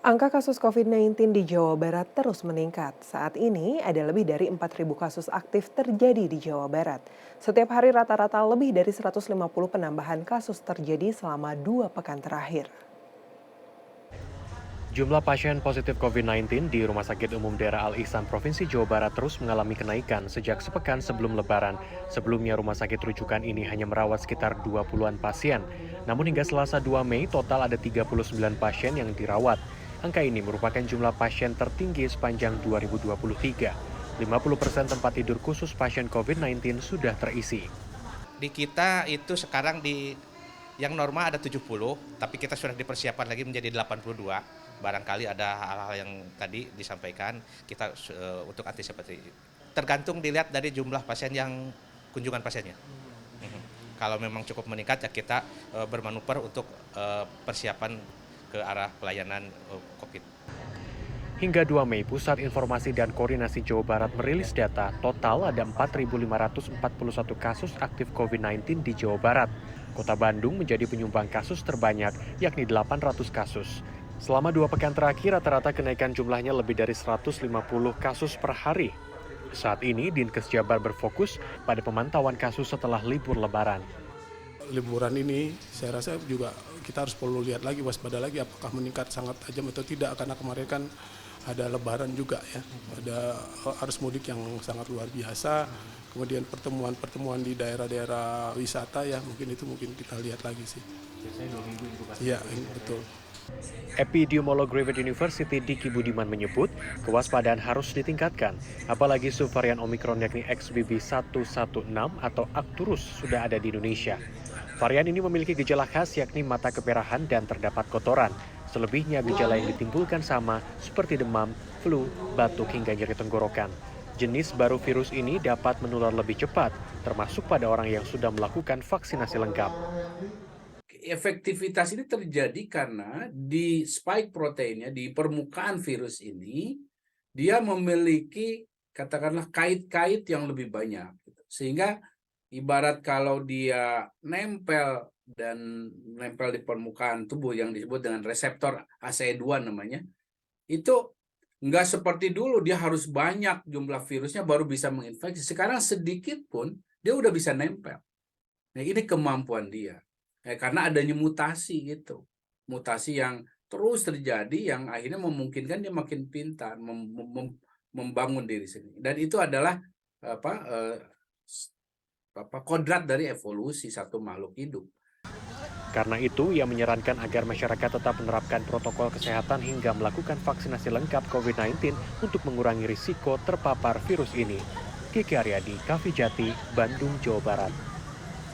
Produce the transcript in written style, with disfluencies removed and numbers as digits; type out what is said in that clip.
Angka kasus COVID-19 di Jawa Barat terus meningkat. Saat ini ada lebih dari 4.000 kasus aktif terjadi di Jawa Barat. Setiap hari rata-rata lebih dari 150 penambahan kasus terjadi selama 2 pekan terakhir. Jumlah pasien positif COVID-19 di Rumah Sakit Umum Daerah Al-Ihsan Provinsi Jawa Barat terus mengalami kenaikan sejak sepekan sebelum Lebaran. Sebelumnya rumah sakit rujukan ini hanya merawat sekitar 20-an pasien. Namun hingga Selasa 2 Mei total ada 39 pasien yang dirawat. Angka ini merupakan jumlah pasien tertinggi sepanjang 2023. 50% tempat tidur khusus pasien COVID-19 sudah terisi. Di kita itu sekarang yang normal ada 70, tapi kita sudah dipersiapkan lagi menjadi 82. Barangkali ada hal-hal yang tadi disampaikan, kita untuk antisipasi. Tergantung dilihat dari jumlah pasien yang kunjungan pasiennya. Kalau memang cukup meningkat ya kita bermanuver untuk persiapan ke arah pelayanan COVID. Hingga 2 Mei, Pusat Informasi dan Koordinasi Jawa Barat merilis data total ada 4.541 kasus aktif COVID-19 di Jawa Barat. Kota Bandung menjadi penyumbang kasus terbanyak, yakni 800 kasus. Selama 2 pekan terakhir, rata-rata kenaikan jumlahnya lebih dari 150 kasus per hari. Saat ini, Dinkes Jabar berfokus pada pemantauan kasus setelah libur Lebaran. Liburan ini saya rasa juga kita harus perlu lihat lagi, waspada lagi apakah meningkat sangat tajam atau tidak, karena kemarin kan ada Lebaran juga ya, ada arus mudik yang sangat luar biasa, kemudian pertemuan-pertemuan di daerah-daerah wisata ya, mungkin kita lihat lagi sih. Biasanya 2 minggu itu kan? Iya, betul. Epidemiolog Griffith University Diki Budiman menyebut kewaspadaan harus ditingkatkan, apalagi subvarian Omikron yakni XBB 116 atau Arcturus sudah ada di Indonesia. Varian ini memiliki gejala khas yakni mata keperahan dan terdapat kotoran. Selebihnya gejala yang ditimbulkan sama seperti demam, flu, batuk hingga nyeri tenggorokan. Jenis baru virus ini dapat menular lebih cepat, termasuk pada orang yang sudah melakukan vaksinasi lengkap. Efektivitas ini terjadi karena di spike proteinnya, di permukaan virus ini, dia memiliki katakanlah kait-kait yang lebih banyak. Sehingga ibarat kalau dia nempel di permukaan tubuh yang disebut dengan reseptor ACE2 namanya, itu nggak seperti dulu dia harus banyak jumlah virusnya baru bisa menginfeksi. Sekarang sedikit pun dia udah bisa nempel. Nah, ini kemampuan dia. Karena adanya mutasi gitu. Mutasi yang terus terjadi yang akhirnya memungkinkan dia makin pintar membangun diri sendiri. Dan itu adalah kodrat dari evolusi satu makhluk hidup. Karena itu, ia menyarankan agar masyarakat tetap menerapkan protokol kesehatan hingga melakukan vaksinasi lengkap COVID-19 untuk mengurangi risiko terpapar virus ini. Kiki Aryadi, Kavijati, Bandung, Jawa Barat.